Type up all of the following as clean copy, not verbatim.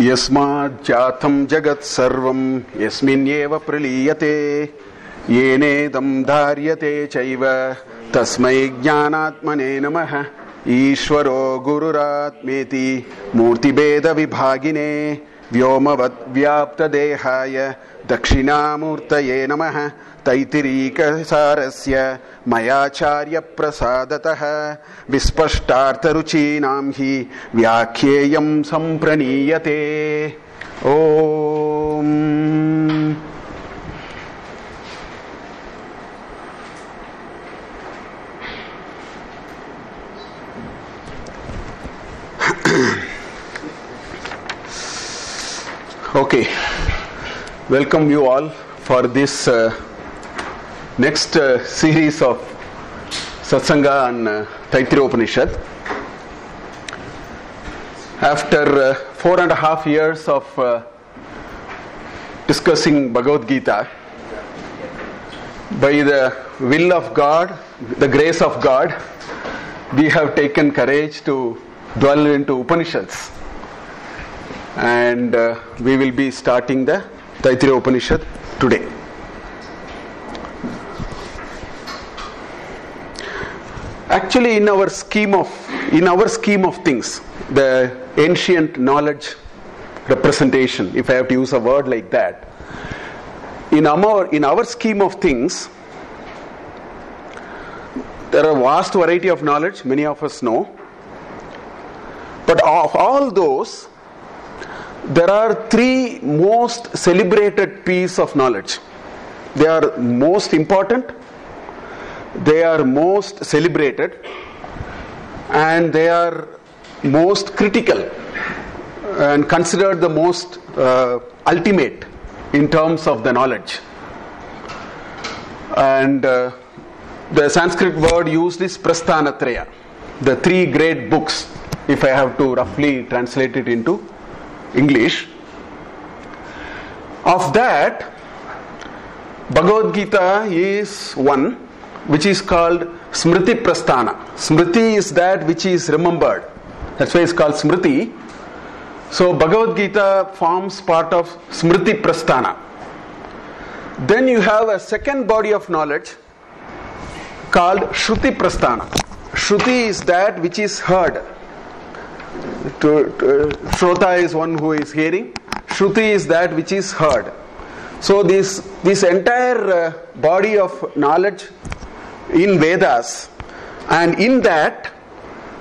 यस्माज्जातं जगत् सर्वं यस्मिन्नेव प्रलीयते येनेदं धार्यते चैव तस्मै ज्ञानात्मने नमः। ईश्वरो गुरुरात्मेति मूर्तिभेदविभागिने व्योमवद्व्याप्तदेहाय दक्षिणामूर्तये नमः। तैत्तिरीयसारस्य मयाचार्यप्रसादतः विस्पष्टार्थरुचीनां हि व्याख्येयं सम्प्रणीयते। ओम। Okay, welcome you all for this next series of Satsanga on Taittiriya Upanishad. After 4.5 years of discussing Bhagavad Gita, by the will of God, the grace of God, we have taken courage to dwell into Upanishads. And we will be starting the Taittiriya Upanishad today. Actually, in our scheme of things, the ancient knowledge representation, if I have to use a word like that, in our scheme of things, there are a vast variety of knowledge, many of us know. But of all those, there are three most celebrated pieces of knowledge. They are most important, they are most celebrated, and they are most critical and considered the most ultimate in terms of the knowledge. And the Sanskrit word used is Prasthanatraya, the three great books, if I have to roughly translate it into English. Of that, Bhagavad Gita is one, which is called Smriti Prasthana. Smriti is that which is remembered. That's why it's called Smriti. So Bhagavad Gita forms part of Smriti Prasthana. Then you have a second body of knowledge called Shruti Prasthana. Shruti is that which is heard. Shrota is one who is hearing. Shruti is that which is heard. So this entire body of knowledge in Vedas, and in that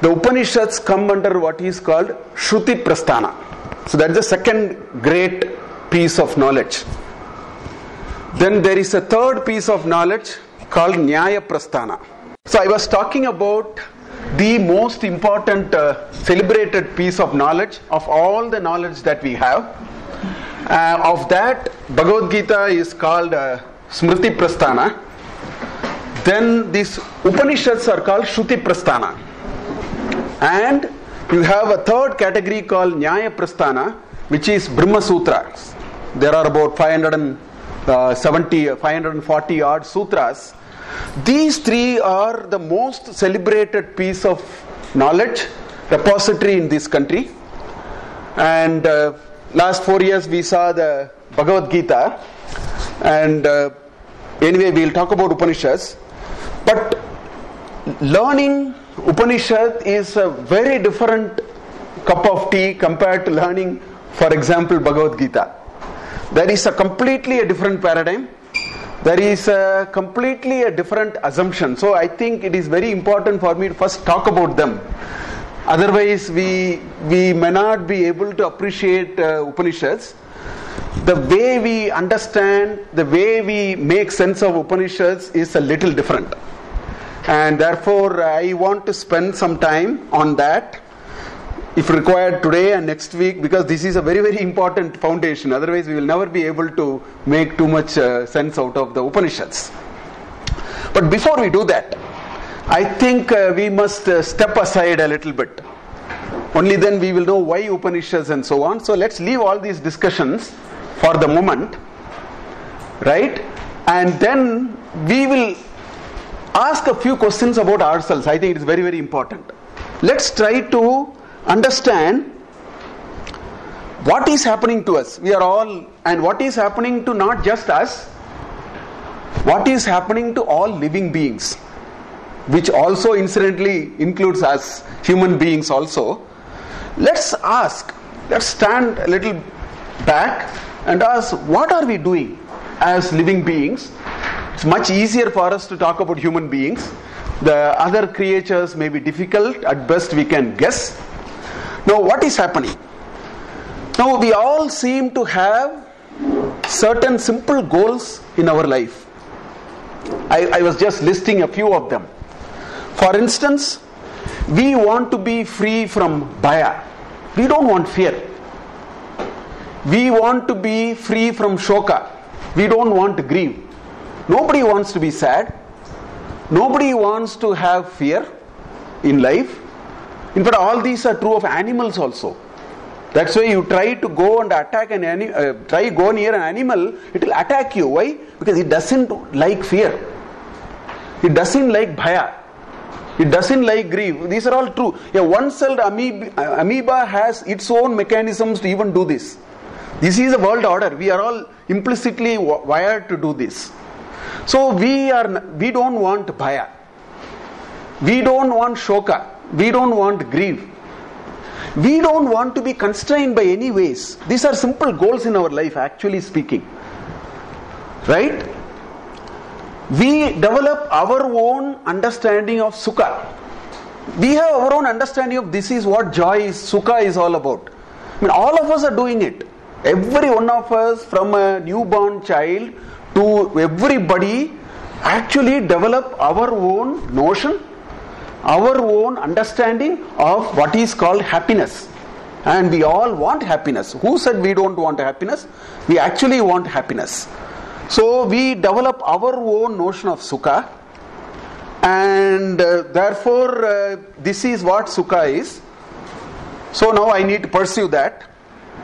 the Upanishads come under what is called Shruti Prasthana. So that is the second great piece of knowledge. Then there is a third piece of knowledge called Nyaya Prasthana. So I was talking about the most important celebrated piece of knowledge of all the knowledge that we have. Of that, Bhagavad Gita is called Smriti Prasthana. Then these Upanishads are called Shruti Prasthana. And you have a third category called Nyaya Prasthana, which is Brahma Sutras. There are about 540 odd sutras. These three are the most celebrated piece of knowledge repository in this country. And last 4 years we saw the Bhagavad Gita. And anyway, we will talk about Upanishads. But learning Upanishad is a very different cup of tea compared to learning, for example, Bhagavad Gita. There is a completely different paradigm. There is a completely different assumption. So I think it is very important for me to first talk about them. Otherwise, we may not be able to appreciate Upanishads. The way we understand, the way we make sense of Upanishads is a little different. And therefore, I want to spend some time on that, if required today and next week, because this is a very, very important foundation. Otherwise, we will never be able to make too much sense out of the Upanishads. But before we do that, I think we must step aside a little bit. Only then we will know why Upanishads and so on. So let's leave all these discussions for the moment, right? And then we will ask a few questions about ourselves. I think it is very, very important. Let's try to understand what is happening to us? We are all, and what is happening to not just us, what is happening to all living beings, which also incidentally includes us, human beings also. Let's stand a little back and ask, what are we doing as living beings? It's much easier for us to talk about human beings. The other creatures may be difficult, at best we can guess. Now what is happening? Now we all seem to have certain simple goals in our life. I was just listing a few of them. For instance, we want to be free from bhaya. We don't want fear. We want to be free from shoka. We don't want to grieve. Nobody wants to be sad. Nobody wants to have fear in life. In fact, all these are true of animals also. That's why you try to go and attack go near an animal, it will attack you. Why? Because it doesn't like fear. It doesn't like bhaya. It doesn't like grief. These are all true. A one-celled amoeba has its own mechanisms to even do this. This is a world order. We are all implicitly wired to do this. So we don't want bhaya. We don't want shoka. We don't want grief. We don't want to be constrained by any ways. These are simple goals in our life, actually speaking. Right? We develop our own understanding of sukha. We have our own understanding of this is what joy is, sukha is all about. I mean, all of us are doing it. Every one of us, from a newborn child to everybody, actually develop our own notion, our own understanding of what is called happiness. And we all want happiness. Who said we don't want happiness? We actually want happiness. So we develop our own notion of sukha, and therefore this is what sukha is. So now I need to pursue that,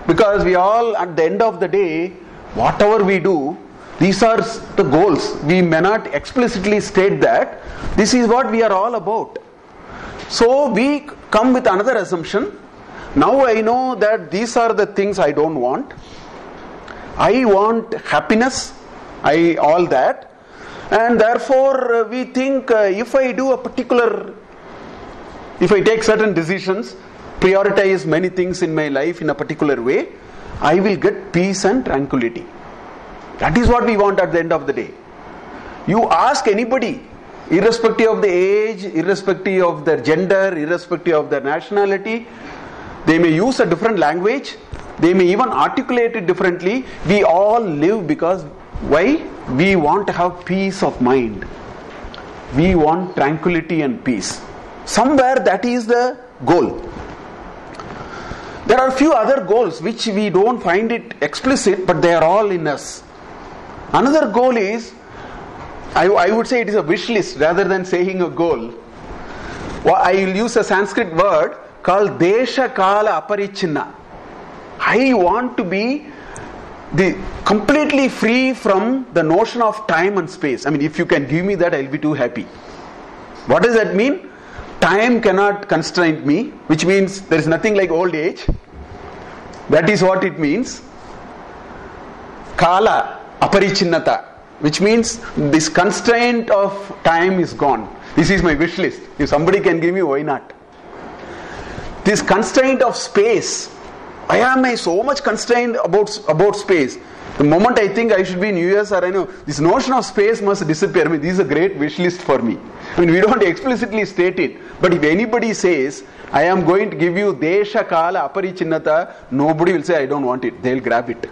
because we all, at the end of the day, whatever we do, these are the goals. We may not explicitly state that. This is what we are all about. So we come with another assumption. Now I know that these are the things I don't want. I want happiness. All that. And therefore we think if I take certain decisions, prioritize many things in my life in a particular way, I will get peace and tranquility. That is what we want at the end of the day. You ask anybody, irrespective of the age, irrespective of their gender, irrespective of their nationality, they may use a different language, they may even articulate it differently. We all live because why? We want to have peace of mind. We want tranquility and peace. Somewhere that is the goal. There are a few other goals which we don't find it explicit, but they are all in us. Another goal is, I would say it is a wish list rather than saying a goal. I will use a Sanskrit word called Desha Kala Aparichinna. I want to be completely free from the notion of time and space. I mean, if you can give me that, I will be too happy. What does that mean? Time cannot constrain me, which means there is nothing like old age. That is what it means. Kala Aparichinnata, which means this constraint of time is gone. This is my wish list. If somebody can give me, why not? This constraint of space. Why am I so much constrained about space? The moment I think I should be in US, or I know, this notion of space must disappear. I mean, this is a great wish list for me. I mean, we don't explicitly state it, but if anybody says, I am going to give you Desha Kala Aparichinnata, nobody will say, I don't want it. They will grab it.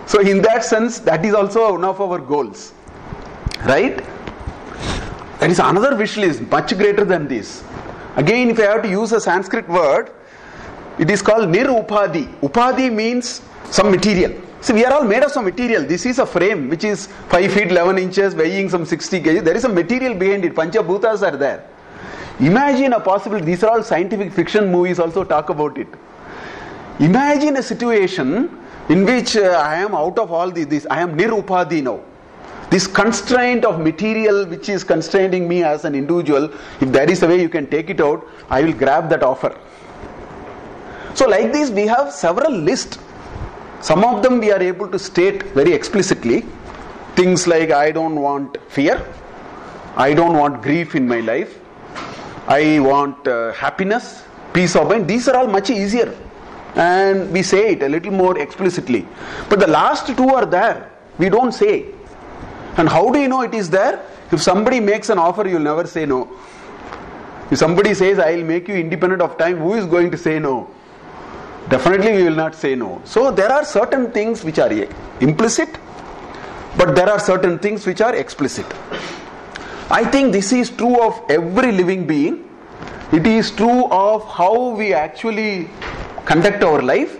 So in that sense, that is also one of our goals. Right? There is another wish list, much greater than this. Again, if I have to use a Sanskrit word, it is called Nirupadhi. Upadhi means some material. See, we are all made of some material. This is a frame which is 5 feet 11 inches, weighing some 60 kg. There is a material behind it. Panchabhutas are there. Imagine a possibility. These are all scientific fiction movies also talk about it. Imagine a situation in which I am out of all this. I am Nirupadhi now. This constraint of material which is constraining me as an individual, if there is a way you can take it out, I will grab that offer. So like this we have several lists. Some of them we are able to state very explicitly. Things like I don't want fear, I don't want grief in my life, I want happiness, peace of mind. These are all much easier and we say it a little more explicitly. But the last two are there, we don't say. And how do you know it is there? If somebody makes an offer, you will never say no. If somebody says I will make you independent of time, who is going to say no? Definitely we will not say no. So there are certain things which are implicit, but there are certain things which are explicit. I think this is true of every living being. It is true of how we actually conduct our life,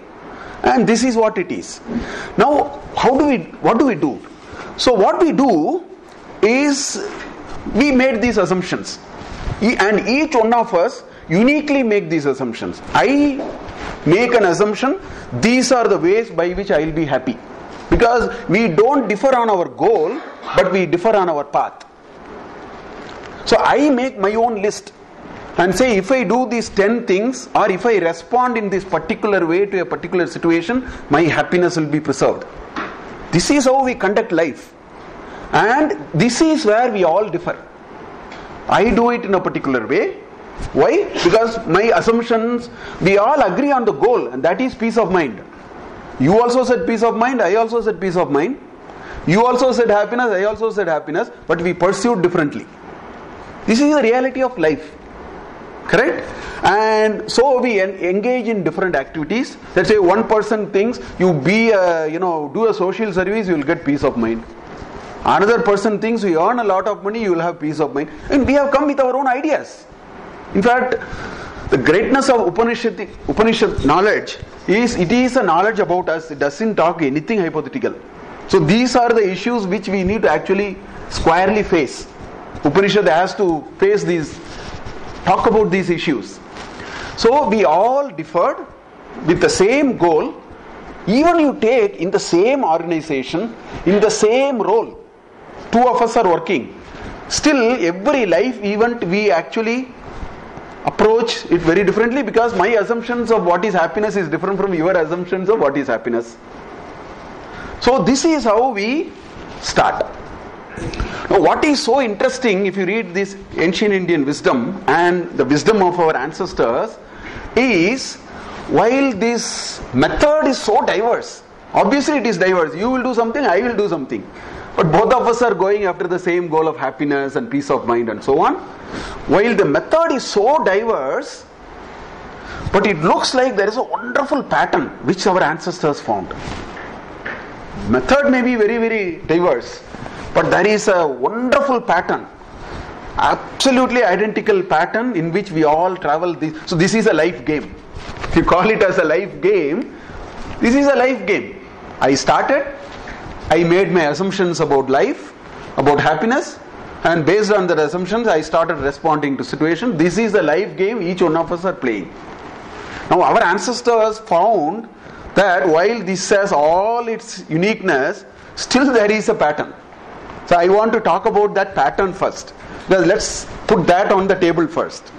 and this is what it is. Now, what do we do? So what we do is we made these assumptions, and each one of us uniquely make these assumptions. I make an assumption, these are the ways by which I will be happy, because we don't differ on our goal, but we differ on our path. So I make my own list and say, if I do these 10 things, or if I respond in this particular way to a particular situation, my happiness will be preserved. This is how we conduct life, and this is where we all differ. I do it in a particular way. Why? Because my assumptions, we all agree on the goal, and that is peace of mind. You also said peace of mind, I also said peace of mind. You also said happiness, I also said happiness, but we pursued differently. This is the reality of life. Correct? And so we engage in different activities. Let's say one person thinks you do a social service, you will get peace of mind. Another person thinks you earn a lot of money, you will have peace of mind. And we have come with our own ideas. In fact, the greatness of Upanishad knowledge is, it is a knowledge about us. It doesn't talk anything hypothetical. So these are the issues which we need to actually squarely face. Upanishad has to face these, talk about these issues. So we all differed with the same goal. Even you take in the same organization, in the same role, two of us are working. Still, every life event we actually approach it very differently, because my assumptions of what is happiness is different from your assumptions of what is happiness. So this is how we start. Now what is so interesting, if you read this ancient Indian wisdom and the wisdom of our ancestors, is while this method is so diverse, obviously it is diverse, you will do something, I will do something, but both of us are going after the same goal of happiness and peace of mind and so on. While the method is so diverse, but it looks like there is a wonderful pattern which our ancestors found. Method may be very, very diverse, but there is a wonderful pattern, absolutely identical pattern in which we all travel. So this is a life game. If you call it as a life game, this is a life game. I started, I made my assumptions about life, about happiness, and based on the assumptions I started responding to situations. This is the life game each one of us are playing. Now our ancestors found that while this has all its uniqueness, still there is a pattern. So I want to talk about that pattern first. Well, let's put that on the table first.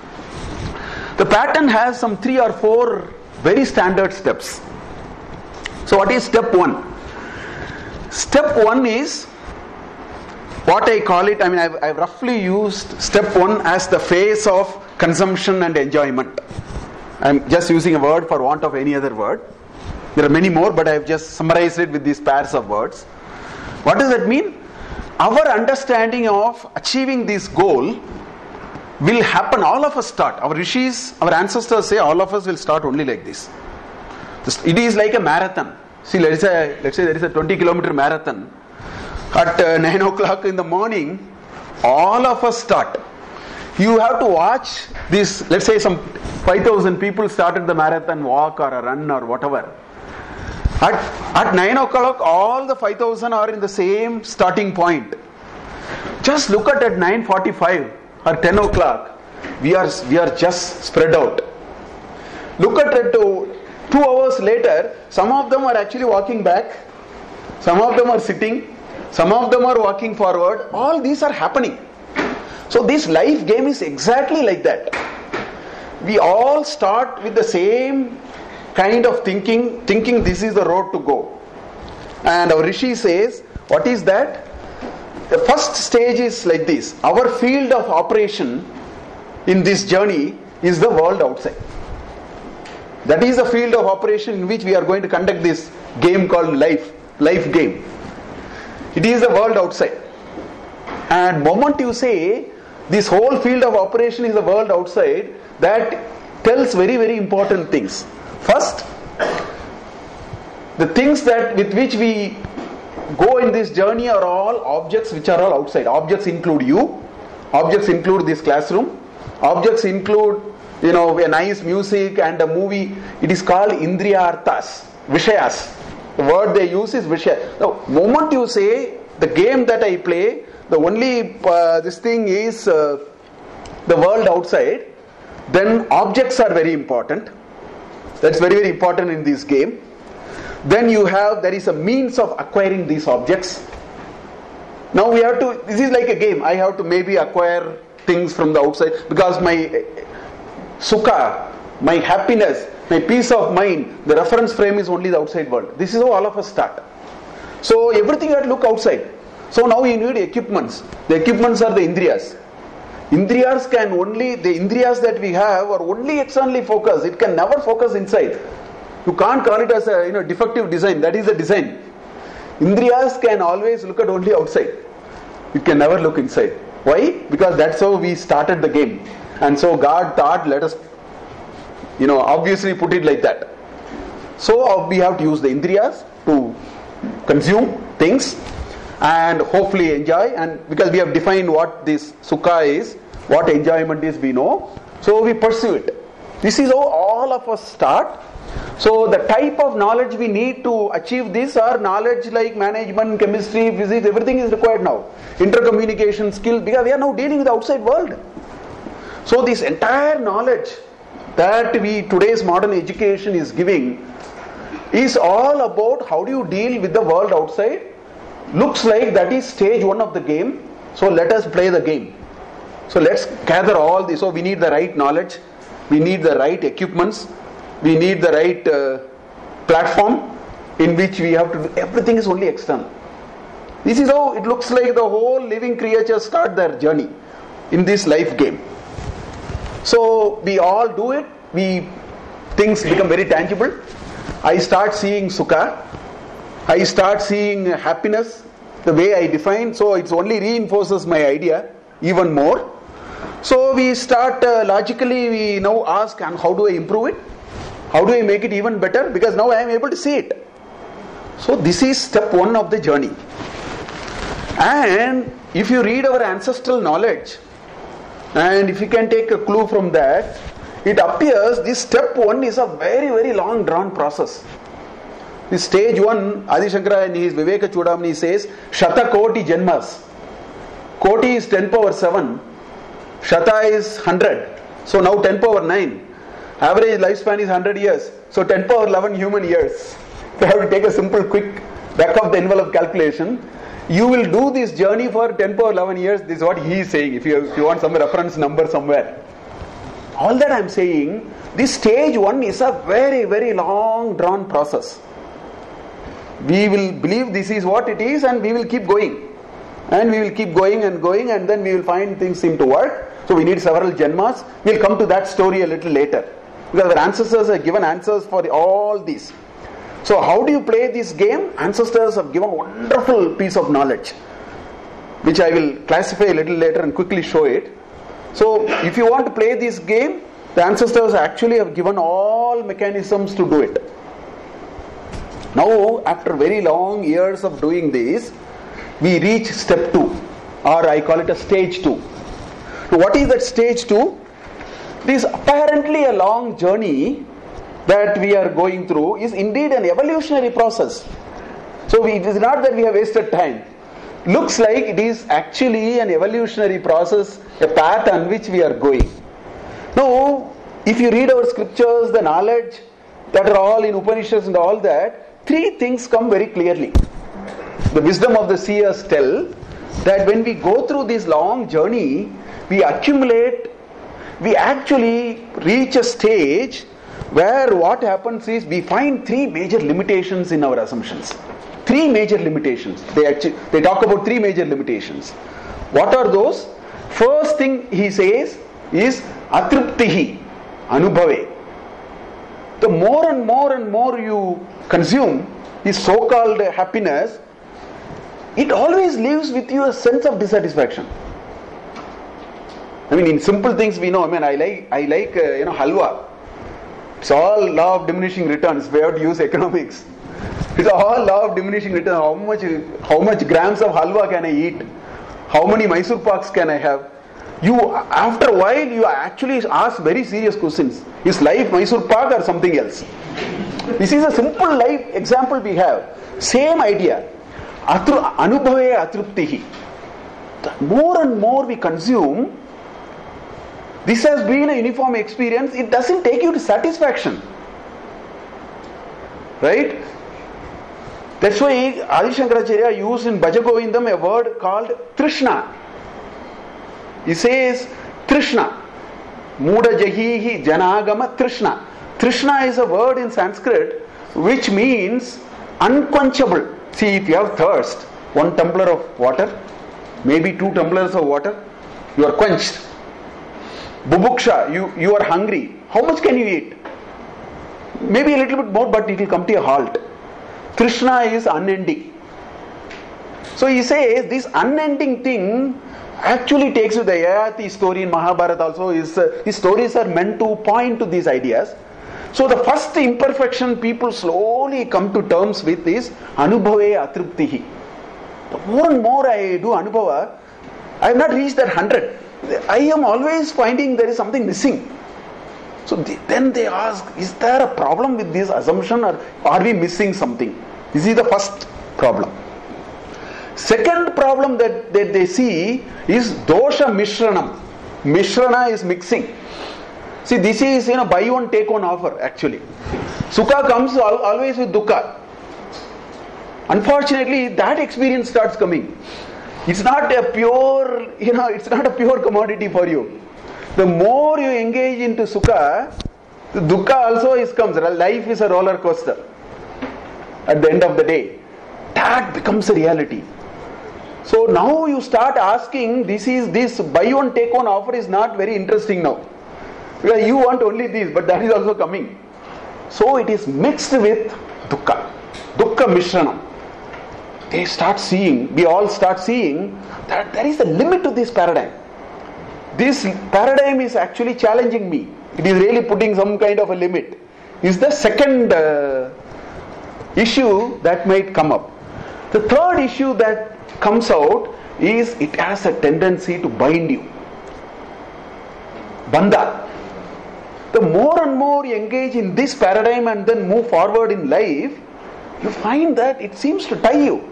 The pattern has some 3 or 4 very standard steps. So what is step 1? Step 1 is what I call it, I've roughly used step 1 as the phase of consumption and enjoyment. I'm just using a word for want of any other word. There are many more, but I've just summarized it with these pairs of words. What does that mean? Our understanding of achieving this goal will happen, all of us start. Our rishis, our ancestors say all of us will start only like this. It is like a marathon. See, let's say there is a 20-kilometer marathon. At 9 o'clock in the morning, all of us start. You have to watch this, let's say some 5,000 people started the marathon walk or a run or whatever. At 9 o'clock, all the 5,000 are in the same starting point. Just look at 9:45 or 10 o'clock, we are just spread out. Look at it 2 hours later, some of them are actually walking back, some of them are sitting, some of them are walking forward. All these are happening. So this life game is exactly like that. We all start with the same kind of thinking this is the road to go. And our Rishi says, what is that? The first stage is like this. Our field of operation in this journey is the world outside. That is the field of operation in which we are going to conduct this game called life game. It is the world outside. And moment you say this whole field of operation is the world outside, that tells very, very important things. First, the things that with which we go in this journey are all objects which are all outside. Objects include you, objects include this classroom, objects include a nice music and a movie. It is called indriyarthas, vishayas. The word they use is vishaya. Now, moment you say the game that I play, the only this thing is the world outside, then objects are very important. That's very, very important in this game. Then there is a means of acquiring these objects. Now we have to, this is like a game. I have to maybe acquire things from the outside because my sukha, my happiness, my peace of mind, the reference frame is only the outside world. This is how all of us start. So everything you have to look outside. So now you need equipments. The equipments are the indriyas. Indriyas the indriyas that we have are only externally focused. It can never focus inside. You can't call it as a defective design. That is the design. Indriyas can always look at only outside. You can never look inside. Why? Because that's how we started the game. And so God thought, let us, obviously put it like that. So we have to use the indriyas to consume things and hopefully enjoy. And because we have defined what this sukha is, what enjoyment is, we know. So we pursue it. This is how all of us start. So the type of knowledge we need to achieve this are knowledge like management, chemistry, physics, everything is required now. Intercommunication skill, because we are now dealing with the outside world. So this entire knowledge that today's modern education is giving is all about how do you deal with the world outside. Looks like that is stage 1 of the game. So let us play the game. So let's gather all this. So we need the right knowledge, we need the right equipments, we need the right platform in which we have to do. Everything is only external. This is how it looks like the whole living creatures start their journey in this life game. So we all do it. Things become very tangible. I start seeing sukha. I start seeing happiness the way I define. So it only reinforces my idea even more. So we start logically, we now ask, and how do I improve it? How do I make it even better? Because now I am able to see it. So this is step 1 of the journey. And if you read our ancestral knowledge, and if you can take a clue from that, it appears this step 1 is a very, very long drawn process. This stage 1, Adi Shankara in his Viveka Chudamani says, Shata Koti Janmas. Koti is 10 power 7. Shata is 100. So now 10 power 9. Average lifespan is 100 years. So 10 power 11 human years. If you have to take a simple quick back of the envelope calculation, you will do this journey for 10 power 11 years. This is what he is saying. If you want some reference number somewhere. All that I am saying, this stage 1 is a very, very long drawn process. We will believe this is what it is and we will keep going. And we will keep going and going, and then we will find things seem to work. So we need several janmas. We will come to that story a little later. Because our ancestors have given answers for all these. So how do you play this game? Ancestors have given a wonderful piece of knowledge, which I will classify a little later and quickly show it. So if you want to play this game, the ancestors actually have given all mechanisms to do it. Now, after very long years of doing this, we reach step 2, or I call it a stage 2. So what is that stage 2? This apparently a long journey that we are going through is indeed an evolutionary process. So it is not that we have wasted time. Looks like it is actually an evolutionary process, a path on which we are going. Now, if you read our scriptures, the knowledge that are all in Upanishads and all that, 3 things come very clearly. The wisdom of the seers tell that when we go through this long journey, we accumulate, we actually reach a stage where what happens is we find three major limitations in our assumptions. Three major limitations. They talk about three major limitations. What are those? First thing he says is atruptihi, anubhave. The more and more and more you consume this so-called happiness, it always leaves with you a sense of dissatisfaction. I mean, in simple things we know. I mean, I like halwa. It's all law of diminishing returns. We have to use economics. It's all law of diminishing returns. How much grams of halwa can I eat? How many Mysore Paks can I have? After a while, you actually ask very serious questions. Is life Mysore Pak or something else? This is a simple life example we have. Same idea. Anubhave atruptihi. The more and more we consume, this has been a uniform experience. It doesn't take you to satisfaction. Right? That's why Adi Shankaracharya used in Bhaja Govindam a word called Trishna. He says Trishna. Muda Jahihi Janagama Trishna. Trishna is a word in Sanskrit which means unquenchable. See, if you have thirst, 1 tumbler of water, maybe 2 tumblers of water, you are quenched. Bubuksha, you are hungry. How much can you eat? Maybe a little bit more, but it will come to a halt. Trishna is unending. So he says this unending thing actually takes you. The Yayati story in Mahabharata also is, his stories are meant to point to these ideas. So the first imperfection people slowly come to terms with is Anubhave atruptihi. The more and more I do Anubhava, I have not reached that 100. I am always finding there is something missing. So then they ask, is there a problem with this assumption, or are we missing something? This is the first problem. Second problem that they see is dosha mishranam. Mishrana is mixing. See, this is buy one take one offer actually. Sukha comes always with dukkha. Unfortunately, that experience starts coming. It's not a pure, it's not a pure commodity for you. The more you engage into sukha, the dukkha also comes. Life is a roller coaster. At the end of the day, that becomes a reality. So now you start asking, this buy one take one offer is not very interesting now. Because you want only this, but that is also coming. So it is mixed with dukkha. Dukkha mishranam. We all start seeing that there is a limit to this paradigm. This paradigm is actually challenging me. It is really putting some kind of a limit. Is the second issue that might come up. The third issue that comes out is it has a tendency to bind you. Bandha. The more and more you engage in this paradigm and then move forward in life, you find that it seems to tie you.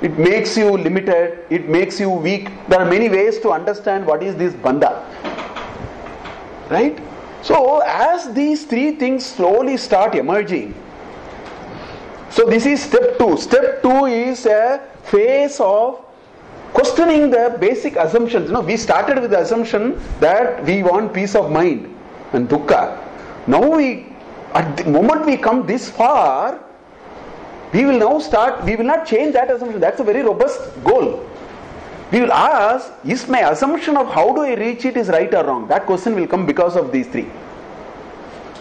It makes you limited, it makes you weak. There are many ways to understand what is this bandha. Right? So as these three things slowly start emerging, so this is step 2. Step 2 is a phase of questioning the basic assumptions. We started with the assumption that we want peace of mind and dukkha. Now at the moment we come this far, we will not change that assumption. That's a very robust goal. We will ask, is my assumption of how do I reach it is right or wrong? That question will come because of these three.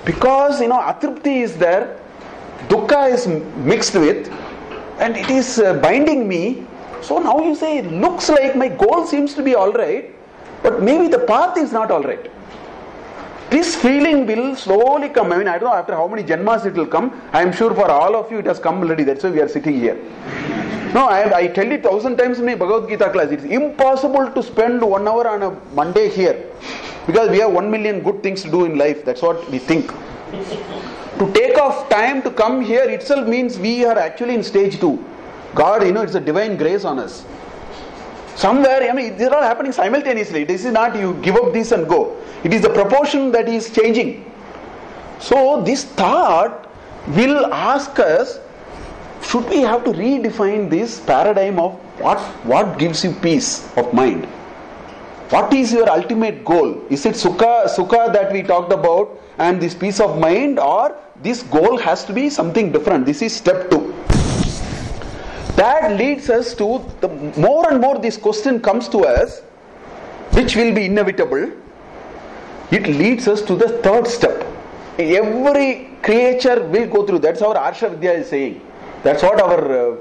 Because, atrupti is there, dukkha is mixed with, and it is binding me. So now you say, it looks like my goal seems to be alright, but maybe the path is not alright. This feeling will slowly come. I don't know after how many janmas it will come. I am sure for all of you it has come already. That's why we are sitting here. No, I tell it 1,000 times in my Bhagavad Gita class. It's impossible to spend 1 hour on a Monday here. Because we have 1 million good things to do in life. That's what we think. To take off time to come here itself means we are actually in stage 2. God, it's a divine grace on us. Somewhere, these are all happening simultaneously. This is not you give up this and go. It is the proportion that is changing. So this thought will ask us, should we have to redefine this paradigm of what gives you peace of mind? What is your ultimate goal? Is it sukha that we talked about and this peace of mind, or this goal has to be something different? This is step 2. That leads us to the more and more this question comes to us, which will be inevitable. It leads us to the third step. Every creature will go through. That's what Arsha Vidya is saying. That's what our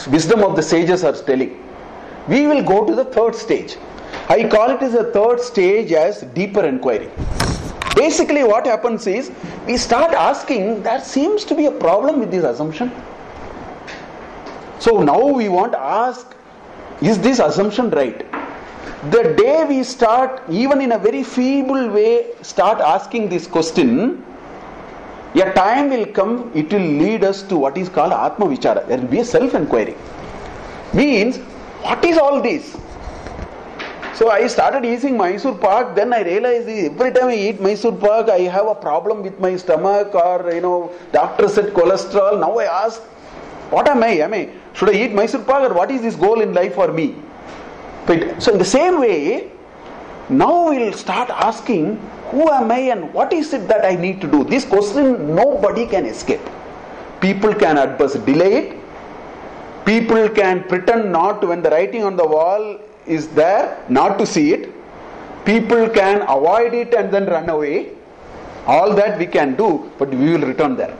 wisdom of the sages are telling. We will go to the third stage. I call it as a third stage as deeper inquiry. Basically what happens is, we start asking, there seems to be a problem with this assumption. So now we want to ask, is this assumption right? The day we start, even in a very feeble way, start asking this question, a time will come, it will lead us to what is called Atma Vichara. There will be a self-inquiry. Means, what is all this? So I started eating Mysore Pak, then I realized every time I eat Mysore Pak, I have a problem with my stomach, or doctor said cholesterol. Now I ask, what am I? Should I eat Mysore Pak, or what is this goal in life for me? So in the same way, now we will start asking, who am I and what is it that I need to do? This question nobody can escape. People can at best delay it. People can pretend not to, when the writing on the wall is there, not to see it. People can avoid it and then run away. All that we can do, but we will return there.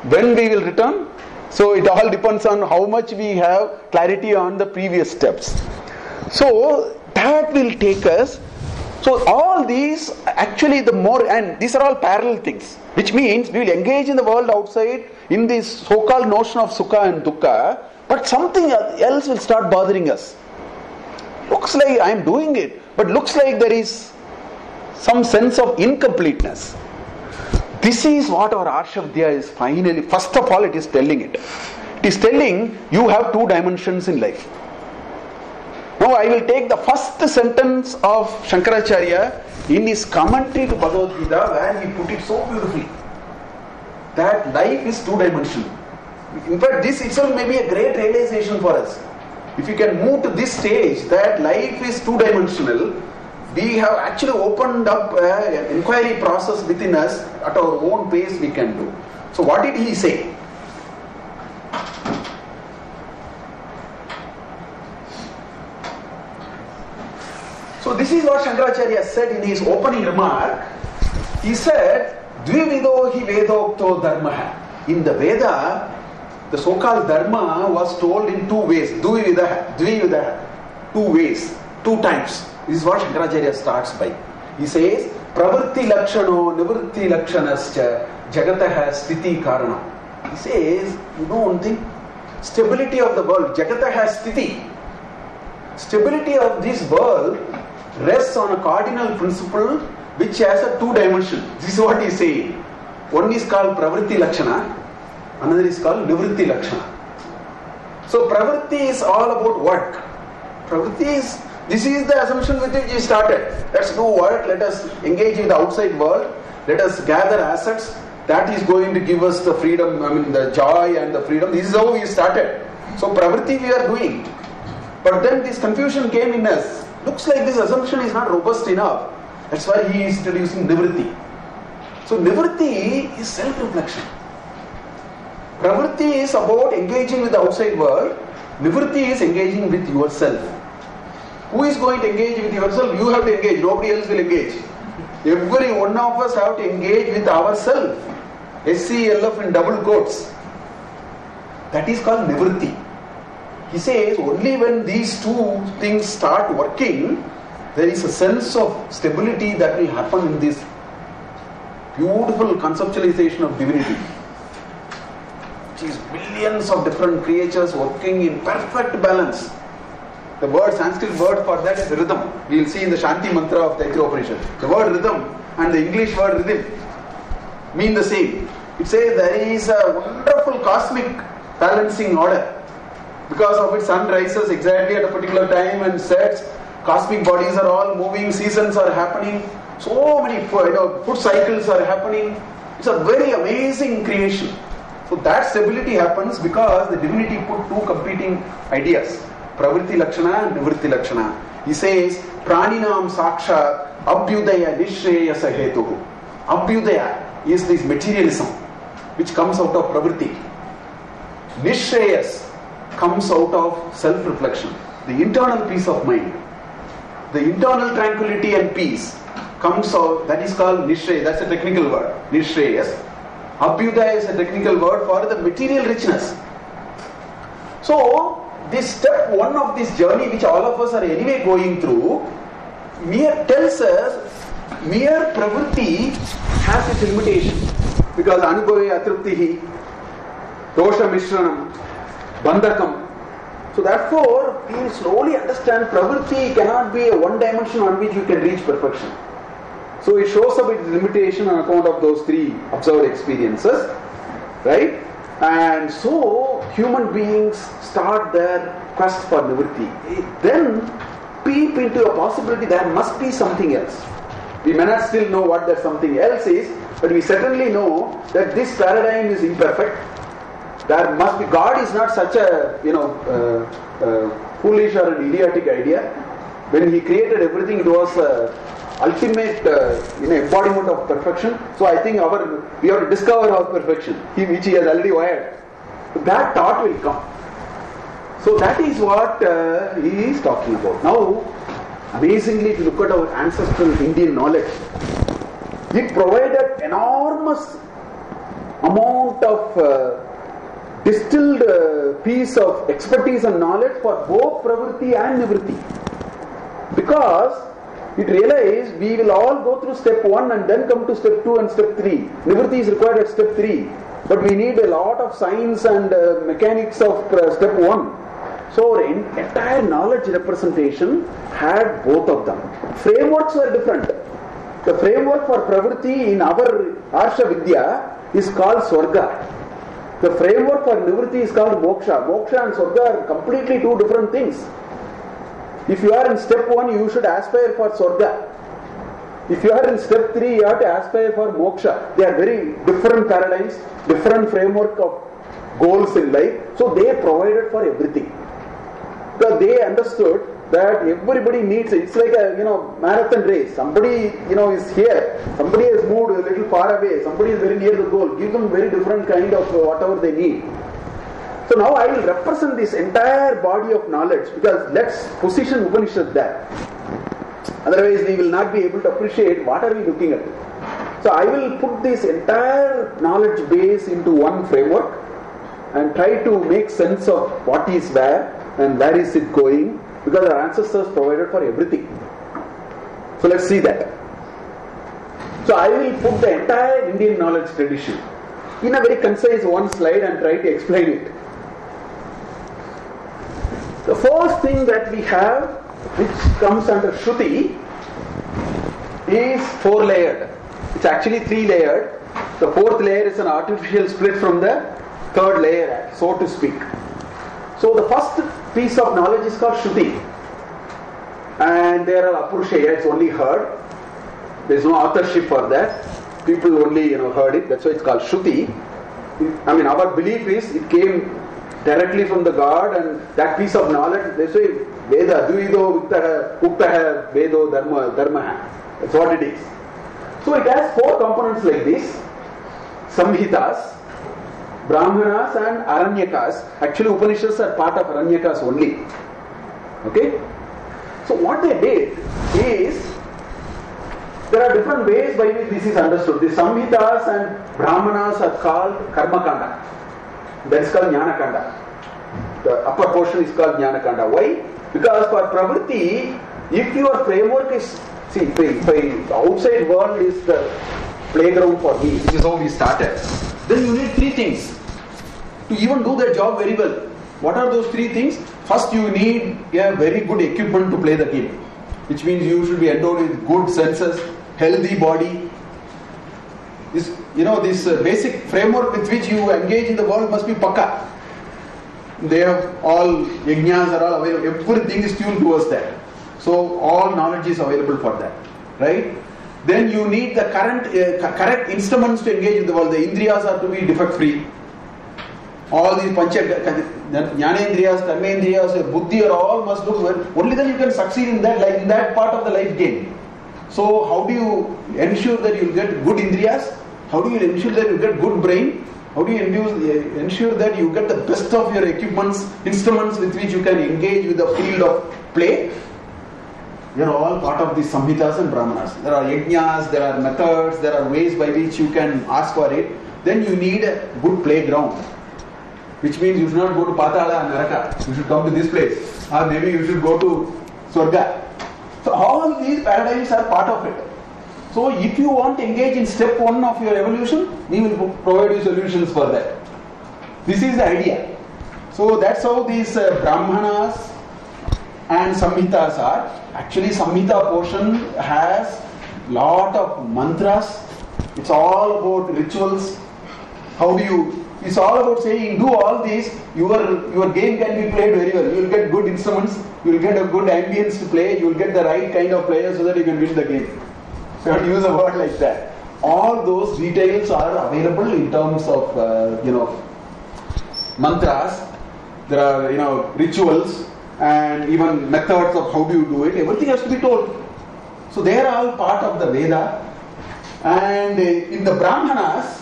When we will return? So it all depends on how much we have clarity on the previous steps. So that will take us. So all these, actually the more, and these are all parallel things, which means we will engage in the world outside in this so-called notion of sukha and dukkha, but something else will start bothering us. Looks like I am doing it, but looks like there is some sense of incompleteness. This is what our Arsha Vidya is finally, first of all it is telling it. It is telling you have 2 dimensions in life. Now I will take the first sentence of Shankaracharya in his commentary to Bhagavad Gita, where he put it so beautifully. That life is 2-dimensional. In fact, this itself may be a great realization for us. If you can move to this stage, that life is 2-dimensional, we have actually opened up an inquiry process within us. At our own pace we can do. So what did he say? So this is what Shankaracharya said in his opening remark. He said, Dvivido hi vedokto dharma. In the Veda, the so-called dharma was told in 2 ways. Dvividaha. 2 ways, 2 times. This is what Shankaracharya starts by. He says, Pravritti lakshano nivritti lakshanascha jagataha sthiti karana. He says, you know one thing? Stability of the world, jagataha sthiti. Stability of this world rests on a cardinal principle which has a 2 dimension. This is what he is saying. One is called Pravritti Lakshana, another is called Nivritti Lakshana. So Pravritti is all about work. Pravritti is, this is the assumption with which he started. Let's do work, let us engage in the outside world, let us gather assets. That is going to give us the freedom, the joy and the freedom. This is how we started. So Pravritti we are doing. But then this confusion came in us. Looks like this assumption is not robust enough. That's why he is introducing Nivritti. So Nivritti is self-reflection. Pravritti is about engaging with the outside world. Nivritti is engaging with yourself. Who is going to engage with yourself? You have to engage. Nobody else will engage. Every one of us have to engage with ourselves. SCLF in double quotes. That is called Nivritti. He says only when these 2 things start working, there is a sense of stability that will happen in this beautiful conceptualization of divinity. Which is billions of different creatures working in perfect balance. The word, Sanskrit word for that is rhythm. We will see in the Shanti mantra of the Taittiriya Upanishad. The word rhythm and the English word rhythm mean the same. It says there is a wonderful cosmic balancing order. Because of it, sun rises exactly at a particular time and sets. Cosmic bodies are all moving, seasons are happening. So many food cycles are happening. It's a very amazing creation. So that stability happens because the divinity put 2 competing ideas. Pravritti Lakshana and Nivritti Lakshana. He says, Praninam Sakshat Abhyudaya Nishreyasa Hetuhu. Abhyudaya is this materialism which comes out of pravritti. Nishreyas comes out of self-reflection, the internal peace of mind. The internal tranquility and peace comes out, that is called Nishreyas, that's a technical word, Nishreyas. Abhyudaya is a technical word for the material richness. So, this step one of this journey which all of us are anyway going through, tells us mere pravritti has its limitation. Because anubhave atruptihi, dosha mishranam, bandhakam. So therefore, we slowly understand pravritti cannot be a one dimension on which you can reach perfection. So it shows up its limitation on account of those three observed experiences, right? And so human beings start their quest for nivritti. Then peep into a possibility there must be something else. We may not still know what that something else is, but we certainly know that this paradigm is imperfect. There must be, God is not such a foolish or an idiotic idea. When He created everything, it was ultimate embodiment of perfection. So I think we have to discover our perfection, which He has already wired. That thought will come. So that is what he is talking about. Now, amazingly, if you look at our ancestral Indian knowledge, it provided enormous amount of distilled piece of expertise and knowledge for both pravritti and nivritti. Because it realized we will all go through step 1 and then come to step 2 and step 3. Nivritti is required at step 3. But we need a lot of science and mechanics of step 1. So our entire knowledge representation had both of them. Frameworks were different. The framework for pravritti in our Arsha Vidya is called Swarga. The framework for nivritti is called Moksha. Moksha and Swarga are completely two different things. If you are in step 1, you should aspire for Swarga. If you are in step 3, you have to aspire for Moksha. They are very different paradigms, different framework of goals in life. So they provided for everything. Because they understood that everybody needs it. It's like a marathon race. Somebody is here. Somebody has moved a little far away. Somebody is very near the goal. Give them very different kind of whatever they need. So now I will represent this entire body of knowledge, because let's position Upanishad there. Otherwise we will not be able to appreciate what are we looking at. So I will put this entire knowledge base into one framework and try to make sense of what is where and where is it going, because our ancestors provided for everything. So let's see that. So I will put the entire Indian knowledge tradition in a very concise one slide and try to explain it. The first thing that we have, which comes under Shruti, is 4-layered. It's actually 3-layered. The 4th layer is an artificial split from the 3rd layer, so to speak. So the first piece of knowledge is called Shruti. And there are Apurusheya, it's only heard. There is no authorship for that. People only heard it, that's why it's called Shruti. I mean, our belief is it came directly from the God, and that piece of knowledge, they say Veda, Duido, Uktaha, Vedo, Dharma. That's what it is. So it has 4 components like this: Samhitas, Brahmanas and Aranyakas. Actually Upanishads are part of Aranyakas only. Okay? So what they did is, there are different ways by which this is understood. The Samhitas and Brahmanas are called Karmakanda. That is called Jnanakanda. The upper portion is called Jnanakanda. Why? Because for pravritti, if your framework is, if the outside world is the playground for me, which is how we started, then you need 3 things to even do the job very well. What are those 3 things? First, you need a very good equipment to play the game, which means you should be endowed with good senses, healthy body. This basic framework with which you engage in the world must be pakka. They have all yajnas are all available. Everything is tuned towards that. So all knowledge is available for that, right? Then you need the correct instruments to engage in the world. The indriyas are to be defect free. All these Jnanendriyas, Karmendriyas, your Buddhi are all must look well. Only then you can succeed in that, like in that part of the life game. So how do you ensure that you get good Indriyas? How do you ensure that you get good brain? How do you ensure that you get the best of your equipments, instruments with which you can engage with the field of play? They are all part of the Samhitas and Brahmanas. There are yajnas, there are methods, there are ways by which you can ask for it. Then you need a good playground. Which means you should not go to Patala and Naraka. You should come to this place. Or maybe you should go to Swarga. So all these paradigms are part of it. So if you want to engage in step 1 of your evolution, we will provide you solutions for that. This is the idea. So that's how these Brahmanas and Samhitas are. Actually, Samhita portion has lot of mantras. It's all about rituals. It's all about saying, do all this, your game can be played very well. You will get good instruments, you will get a good ambience to play, you will get the right kind of players so that you can win the game. So you have to use a word like that. All those details are available in terms of, mantras. There are, rituals and even methods of how do you do it. Everything has to be told. So they are all part of the Veda. And in the Brahmanas,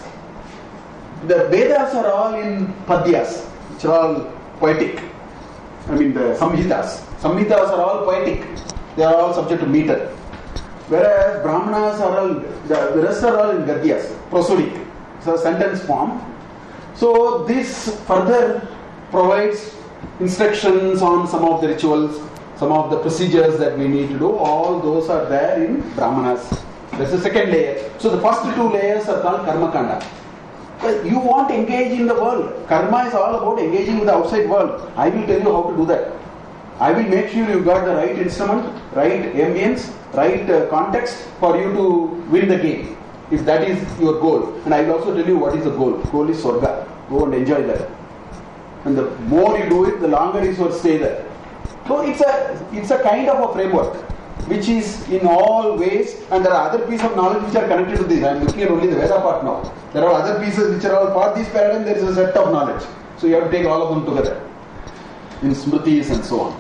the Vedas are all in Padyas, which are all poetic. The Samhitas. Samhitas are all poetic. They are all subject to meter. Whereas Brahmanas are all, the rest are all in Gadyas, prosodic. So sentence form. So this further provides instructions on some of the rituals, some of the procedures that we need to do. All those are there in Brahmanas. That's the second layer. So the first 2 layers are called Karma Kanda. You want to engage in the world. Karma is all about engaging with the outside world. I will tell you how to do that. I will make sure you got the right instrument, right ambience, right context for you to win the game. If that is your goal. And I will also tell you what is the goal. Goal is Swarga. Go and enjoy that. And the more you do it, the longer is your stay there. So it's a kind of a framework which is in all ways, and there are other pieces of knowledge which are connected to this. I am looking at only the Veda part now. There are other pieces which are all part of this paradigm. There is a set of knowledge. So you have to take all of them together in Smritis and so on.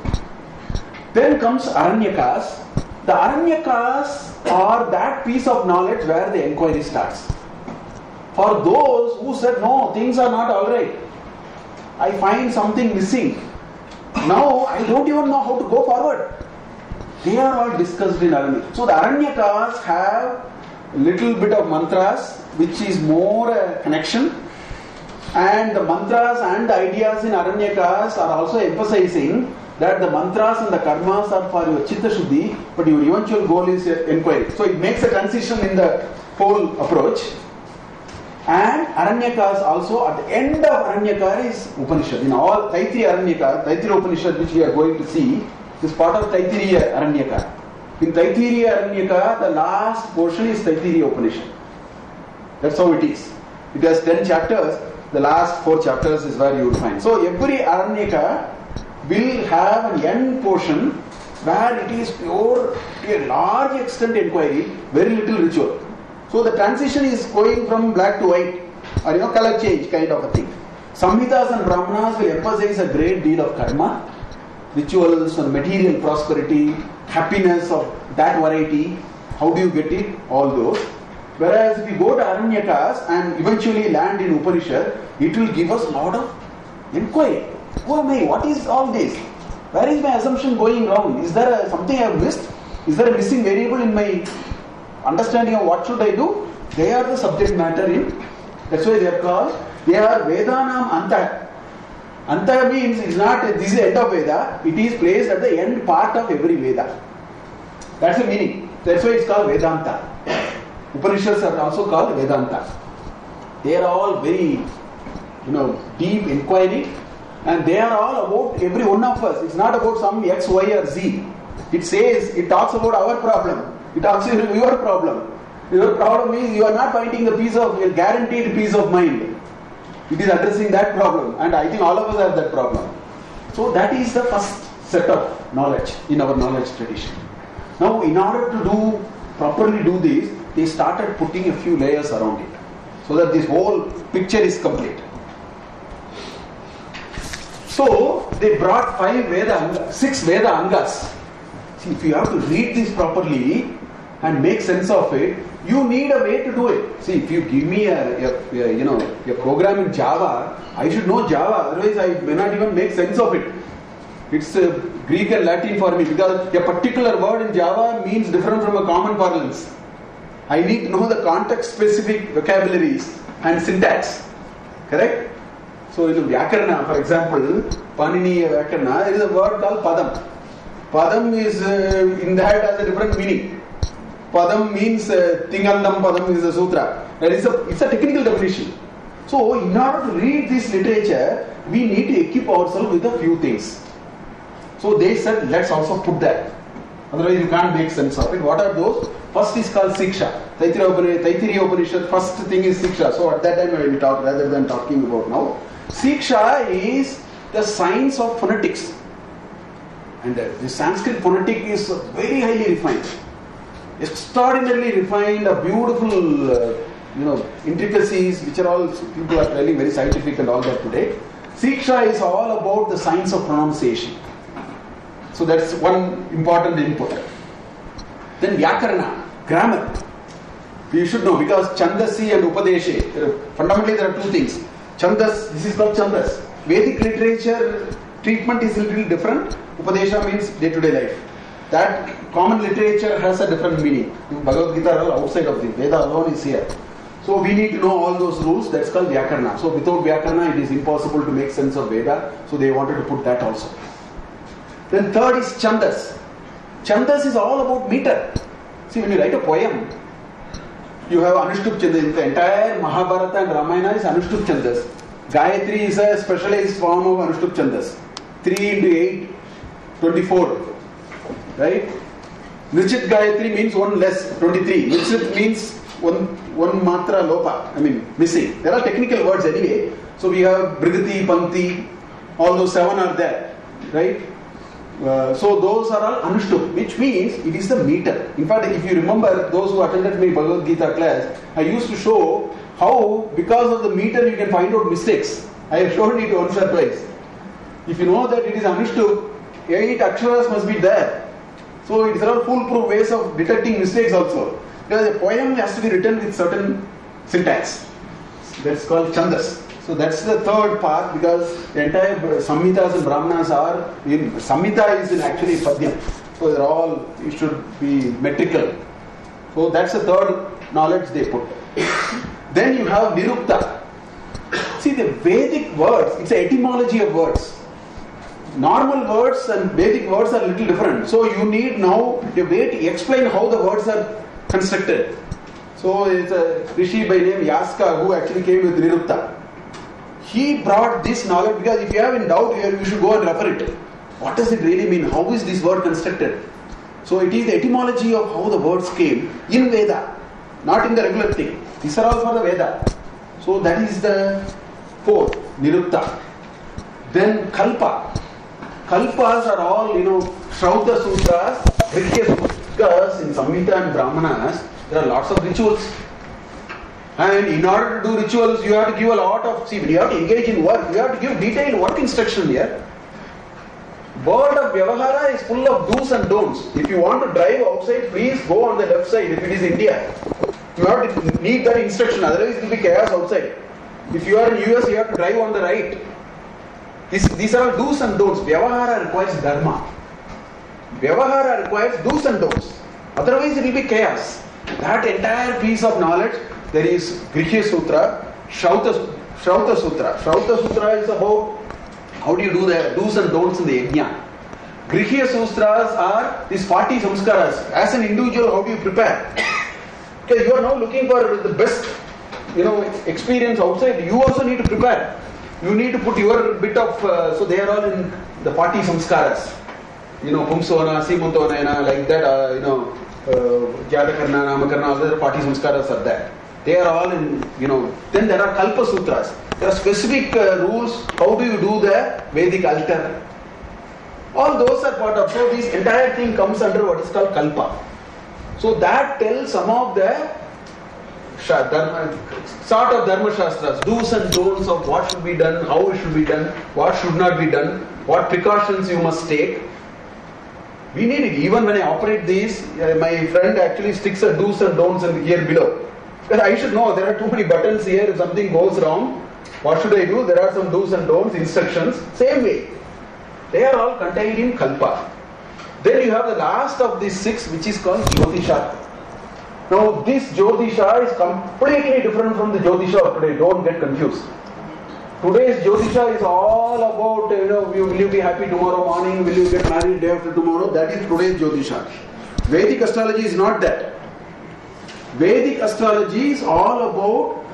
Then comes Aranyakas. The Aranyakas are that piece of knowledge where the inquiry starts. For those who said, no, things are not alright. I find something missing. Now I don't even know how to go forward. They are all discussed in Aranyakas. So the Aranyakas have a little bit of mantras, which is more a connection. And the mantras and the ideas in Aranyakas are also emphasizing that the mantras and the karmas are for your chitta shuddhi, but your eventual goal is inquiry. So it makes a transition in the whole approach. And Aranyakas also, at the end of Aranyaka is Upanishad. In all Taittiriya Upanishad, which we are going to see, is part of Taittiriya Aranyaka. In Taittiriya Aranyaka, the last portion is Taittiriya Upanishad. That's how it is. It has 10 chapters. The last 4 chapters is where you will find. So every Aranyaka will have an end portion where it is pure, to a large extent inquiry, very little ritual. So the transition is going from black to white, or color change kind of a thing. Samhitas and Brahmanas will emphasize a great deal of karma, rituals and material prosperity, happiness of that variety. How do you get it? All those. Whereas if you go to Aranyakas and eventually land in Upanishad, it will give us a lot of inquiry. Who am I? What is all this? Where is my assumption going wrong? Is there something I have missed? Is there a missing variable in my understanding of what should I do? They are the subject matter in. That's why they are called. They are Vedanam Anta. Anta means it's not this is the end of Veda. It is placed at the end part of every Veda. That's the meaning. That's why it's called Vedanta. Upanishads are also called Vedanta. They are all very, deep inquiry, and they are all about every one of us. It's not about some X, Y, or Z. It talks about our problem. It talks about your problem. Your problem is you are not finding your guaranteed peace of mind. It is addressing that problem, and I think all of us have that problem. So that is the first set of knowledge in our knowledge tradition. Now, in order to properly do this, they started putting a few layers around it, so that this whole picture is complete. So they brought 6 Veda Angas. See, if you have to read this properly and make sense of it, you need a way to do it. See, if you give me a program in Java, I should know Java, otherwise I may not even make sense of it. It's Greek and Latin for me, because a particular word in Java means different from a common parlance. I need to know the context-specific vocabularies and syntax. Correct? So in Vyakarana, for example, Panini Vyakarana, there is a word called Padam. Padam is in that has a different meaning. Padam means Tingandam Padam is a sutra. It's a technical definition. So in order to read this literature, we need to equip ourselves with a few things. So they said, let's also put that. Otherwise you can't make sense of it. What are those? First is called Siksha. Taittiriya Upanishad, first thing is Siksha. So at that time I will talk rather than talking about now. Siksha is the science of phonetics. And the Sanskrit phonetic is very highly refined. Extraordinarily refined, a beautiful intricacies which are all, people are telling very scientific and all that today. Siksha is all about the science of pronunciation. So that's one important input. Then Vyakarana, grammar. You should know, because Chandasi and Upadeshe, fundamentally there are two things. Chandas, this is called Chandas. Vedic literature treatment is a little different. Upadesha means day-to-day life. That common literature has a different meaning. Bhagavad Gita are all outside of the Veda alone is here. So we need to know all those rules. That's called Vyakarana. So without Vyakarana it is impossible to make sense of Veda. So they wanted to put that also. Then third is Chandas. Chandas is all about meter. See, when you write a poem, you have Anushtup Chandas. The entire Mahabharata and Ramayana is Anushtup Chandas. Gayatri is a specialized form of Anushtup Chandas. 3 into 8, 24. Right? Nishchit Gayatri means one less, 23. Nishchit means one matra lopa, missing. There are technical words anyway. So we have Brigati, Pankti, all those 7 are there. Right? So those are all Anushtup, which means it is the meter. In fact, if you remember, those who attended my Bhagavad Gita class, I used to show how, because of the meter, you can find out mistakes. I have shown it once or twice. If you know that it is Anushtup, 8 aksharas must be there. So it is all foolproof ways of detecting mistakes also. Because a poem has to be written with certain syntax. That's called Chandas. So that's the third part, because the entire Samhitas and Brahmanas are in, Samhita is in actually Padyam. So they're all, it should be metrical. So that's the third knowledge they put. Then you have Nirukta. See, the Vedic words, it's an etymology of words. Normal words and Vedic words are a little different. So you need now a way to explain how the words are constructed. So it's a Rishi by name Yaska who actually came with Nirukta. He brought this knowledge, because if you have in doubt here, you should go and refer it. What does it really mean? How is this word constructed? So it is the etymology of how the words came in Veda, not in the regular thing. These are all for the Veda. So that is the fourth, Nirukta. Then Kalpa. Kalpas are all, Shrauta Sutras, Grihya Sutras in Samhita and Brahmanas. There are lots of rituals. And in order to do rituals, you have to give a lot of, see, when you have to engage in work, you have to give detailed work instruction here. Word of Vyavahara is full of do's and don'ts. If you want to drive outside, please go on the left side if it is India. You have to need that instruction, otherwise it will be chaos outside. If you are in US, you have to drive on the right. These are all do's and don'ts. Vyavahara requires dharma. Vyavahara requires do's and don'ts. Otherwise it will be chaos. That entire piece of knowledge, there is Grihya Sutra, Shrauta Sutra. Shrauta Sutra is about how do you do the do's and don'ts in the yajna. Grihya Sutras are these 40 samskaras. As an individual, how do you prepare? Because you are now looking for the best, experience outside. You also need to prepare. You need to put your bit of, so they are all in the 40 samskaras. Pumsona, Simutona, like that, Jadakarna, Namakarna, all the 40 samskaras are there. They are all in, then there are Kalpa Sutras. There are specific rules. How do you do the Vedic altar? All those are part of, so this entire thing comes under what is called Kalpa. So that tells some of the sort of Dharma Shastras, do's and don'ts of what should be done, how it should be done, what should not be done, what precautions you must take. We need it. Even when I operate these, my friend actually sticks a do's and don'ts in here below. Because I should know there are too many buttons here. If something goes wrong, what should I do? There are some do's and don'ts, instructions. Same way. They are all contained in Kalpa. Then you have the last of these 6, which is called Jyotisha. Now this Jyotisha is completely different from the Jyotisha of today. Don't get confused. Today's Jyotisha is all about, will you be happy tomorrow morning? Will you get married day after tomorrow? That is today's Jyotisha. Vedic astrology is not that. Vedic astrology is all about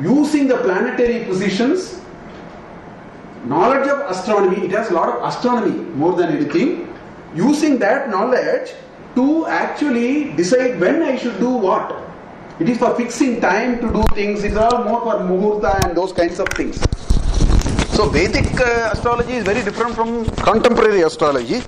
using the planetary positions, knowledge of astronomy. It has a lot of astronomy more than anything. Using that knowledge to actually decide when I should do what. It is for fixing time to do things. It's all more for muhurta and those kinds of things. So Vedic astrology is very different from contemporary astrology.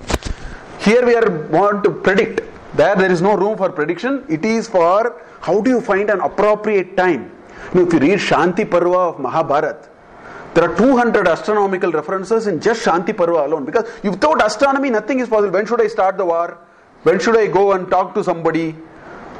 Here we want to predict. There is no room for prediction. It is for how do you find an appropriate time. If you read Shanti Parva of Mahabharata, there are 200 astronomical references in just Shanti Parva alone. Because without astronomy, nothing is possible. When should I start the war? When should I go and talk to somebody?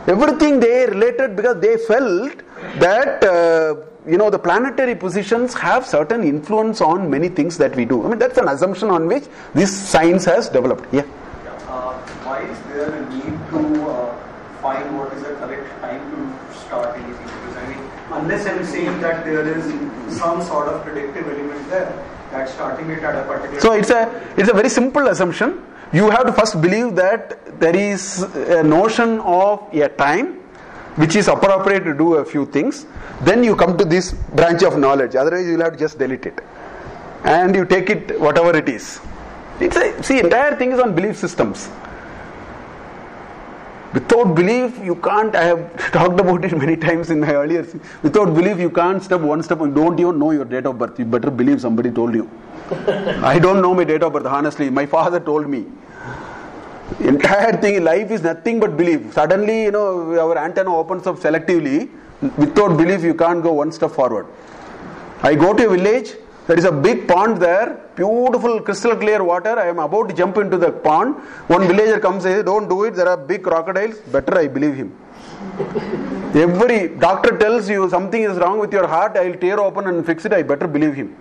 Everything they related because they felt that the planetary positions have certain influence on many things that we do. I mean, that's an assumption on which this science has developed. Yeah. Why is there a need to find what is the correct time to start anything? Because I mean, unless I'm saying that there is some sort of predictive element there, that starting it at a particular. So it's a very simple assumption. You have to first believe that there is a notion of a time which is appropriate to do a few things. Then you come to this branch of knowledge. Otherwise, you will have to just delete it, and you take it whatever it is. Entire thing is on belief systems. Without belief, you can't. I have talked about it many times in my earlier. Without belief, you can't step one step. You don't even know your date of birth. You better believe somebody told you. I don't know my date of birth, honestly. My father told me. Entire thing in life is nothing but belief. Suddenly, our antenna opens up selectively. Without belief, you can't go one step forward. I go to a village. There is a big pond there. Beautiful, crystal clear water. I am about to jump into the pond. One villager comes and says, don't do it. There are big crocodiles. Better I believe him. Every doctor tells you something is wrong with your heart. I will tear open and fix it. I better believe him.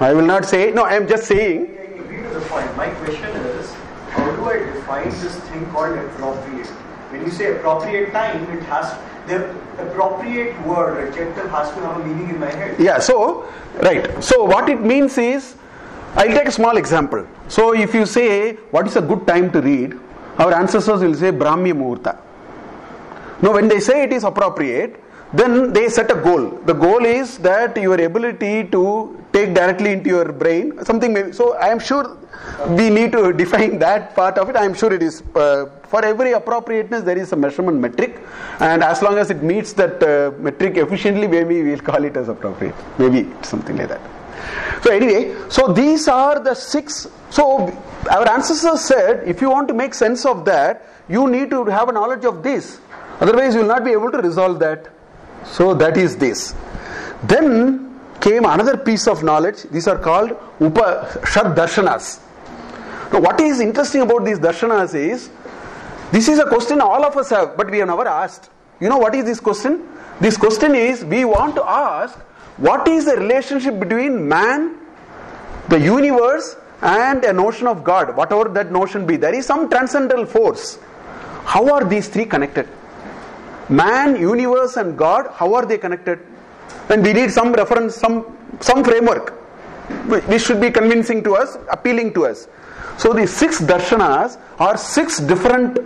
I will not say, no, I am just saying. I agree to the point. My question is, how do I define this thing called appropriate? When you say appropriate time, it has, the appropriate word, adjective has to have a meaning in my head. Yeah, so, right. So what it means is, I'll take a small example. So if you say, what is a good time to read? Our ancestors will say, Brahmi Muhurta. Now when they say it is appropriate, then they set a goal. The goal is that your ability to take directly into your brain, something maybe. So I am sure we need to define that part of it. I am sure it is, for every appropriateness there is a measurement metric, and as long as it meets that metric efficiently, maybe we will call it as appropriate. Maybe something like that. So anyway, so these are the 6. So our ancestors said, if you want to make sense of that, you need to have a knowledge of this. Otherwise you will not be able to resolve that. So that is this. Then came another piece of knowledge. These are called Upanishad darshanas. Now what is interesting about these darshanas is, this is a question all of us have, but we have never asked. You know what is this question? This question is, we want to ask, what is the relationship between man, the universe, and a notion of God, whatever that notion be. There is some transcendental force. How are these three connected? Man, universe and God, how are they connected? And we need some reference, some framework which should be convincing to us, appealing to us. So the 6 darshanas are 6 different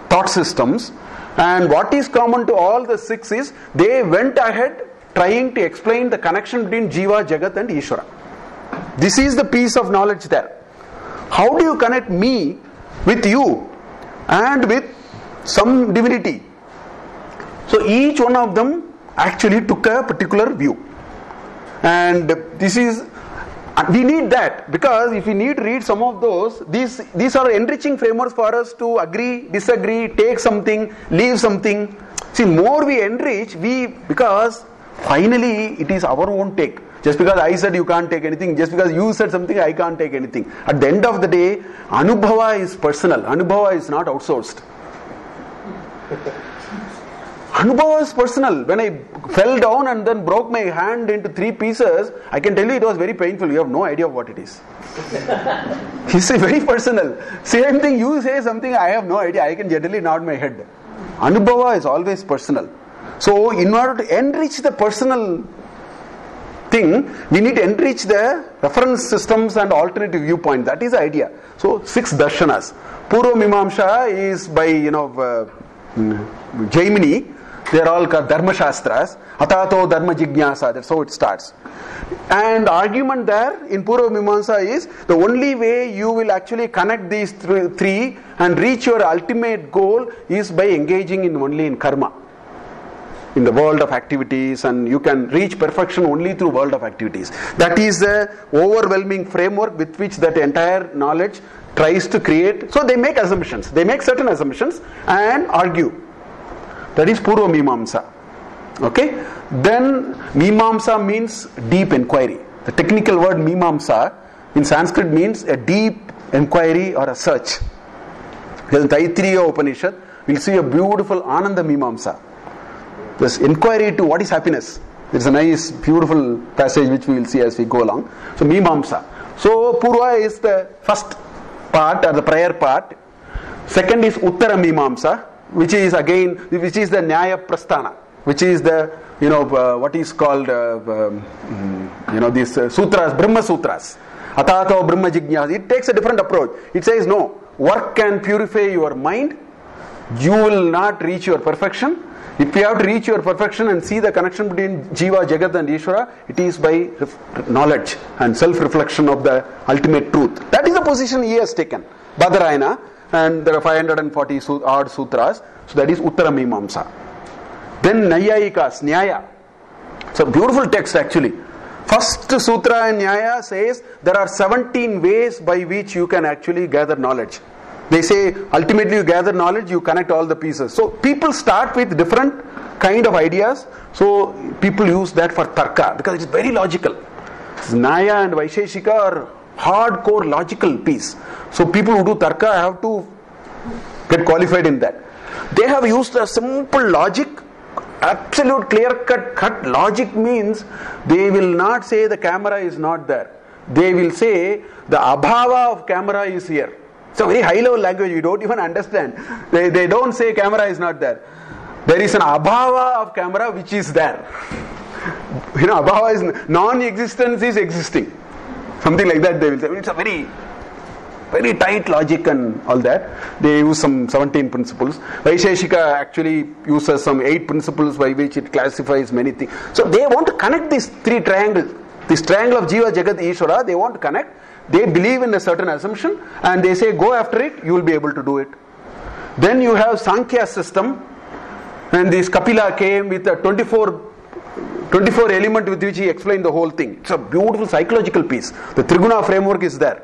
thought systems, and what is common to all the 6 is they went ahead trying to explain the connection between Jiva, Jagat and Ishvara. This is the piece of knowledge there. How do you connect me with you and with some divinity? So each one of them actually took a particular view, and this is And we need that, because if we need to read some of those, these are enriching frameworks for us to agree, disagree, take something, leave something. See, more we enrich, because finally it is our own take. Just because I said you can't take anything, just because you said something, I can't take anything. At the end of the day, Anubhava is personal. Anubhava is not outsourced. Anubhava is personal. When I fell down and then broke my hand into 3 pieces, I can tell you it was very painful. You have no idea what it is. It's very personal. Same thing, you say something, I have no idea. I can generally nod my head. Anubhava is always personal. So, in order to enrich the personal thing, we need to enrich the reference systems and alternative viewpoint. That is the idea. So, 6 darshanas. Purva Mimamsa is by, Jaimini. They are all called Dharma Shastras. Atato Dharma Jignasa. That's how it starts. And argument there in Purva Mimamsa is the only way you will actually connect these three and reach your ultimate goal is by engaging only in karma, in the world of activities, and you can reach perfection only through world of activities. That is the overwhelming framework with which that entire knowledge tries to create. So they make assumptions. They make certain assumptions and argue. That is Purva Mimamsa. Okay? Then Mimamsa means deep inquiry. The technical word Mimamsa in Sanskrit means a deep inquiry or a search. In Taittiriya Upanishad, we'll see a beautiful Ananda Mimamsa. This inquiry to what is happiness. There's a nice, beautiful passage which we will see as we go along. So Mimamsa. So Purva is the first part or the prior part. Second is Uttara Mimamsa, which is the Nyaya Prasthana, which is the what is called these sutras, Brahma Sutras. Atato Brahma Jignasa. It takes a different approach. It says no, work can purify your mind. You will not reach your perfection. If you have to reach your perfection and see the connection between Jiva, Jagat and Ishvara, it is by knowledge and self-reflection of the ultimate truth. That is the position he has taken. Badarayana, and there are 540 odd sutras. So that is Uttara Mimamsa. Then Nayayikas, Nyaya. It's a beautiful text actually. First sutra in Nyaya says there are 17 ways by which you can actually gather knowledge. They say ultimately you gather knowledge, you connect all the pieces. So people start with different kind of ideas. So people use that for Tarka because it is very logical. Nyaya and Vaisheshika are hardcore logical piece. So people who do Tarka have to get qualified in that. They have used a simple logic. Absolute clear-cut logic means they will not say the camera is not there. They will say the abhava of camera is here. It's a very high-level language, you don't even understand. They don't say camera is not there. There is an abhava of camera which is there. Abhava is non-existence is existing. Something like that they will say. It's a very tight logic and all that. They use some 17 principles. Vaisheshika actually uses some 8 principles by which it classifies many things. So they want to connect these 3 triangles. This triangle of Jiva, Jagat, Ishvara, they want to connect. They believe in a certain assumption and they say go after it, you will be able to do it. Then you have Sankhya system, and this Kapila came with a 24 element with which he explained the whole thing. It's a beautiful psychological piece. The Triguna framework is there.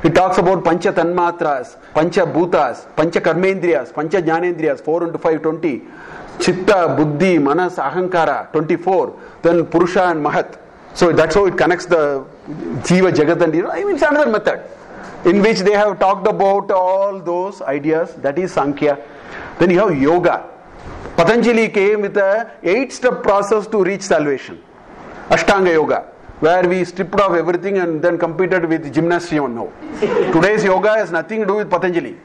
He talks about Pancha Tanmatras, Pancha Bhutas, Pancha Karmendriyas, Pancha Jnanendriyas, 4 into 5, 20. Chitta, Buddhi, Manas, Ahankara, 24. Then Purusha and Mahat. So that's how it connects the Jiva, Jagat and it's another method in which they have talked about all those ideas. That is Sankhya. Then you have Yoga. Patanjali came with a 8-step process to reach salvation. Ashtanga Yoga, where we stripped off everything and then competed with gymnasium now. Today's yoga has nothing to do with Patanjali.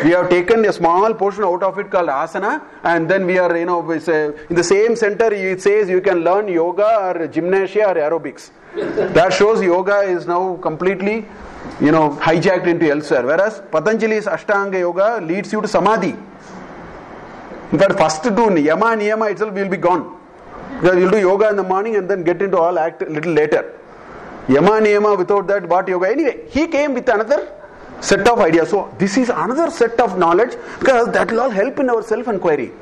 We have taken a small portion out of it called asana, and then we are, in the same center it says you can learn yoga or gymnasia or aerobics. That shows yoga is now completely, hijacked into elsewhere. Whereas Patanjali's Ashtanga Yoga leads you to Samadhi. In fact, first to do Yama Niyama itself will be gone. Because you'll do yoga in the morning and then get into all act a little later. Yama Niyama, without that, what yoga? Anyway, he came with another set of ideas. So this is another set of knowledge because that will all help in our self-inquiry.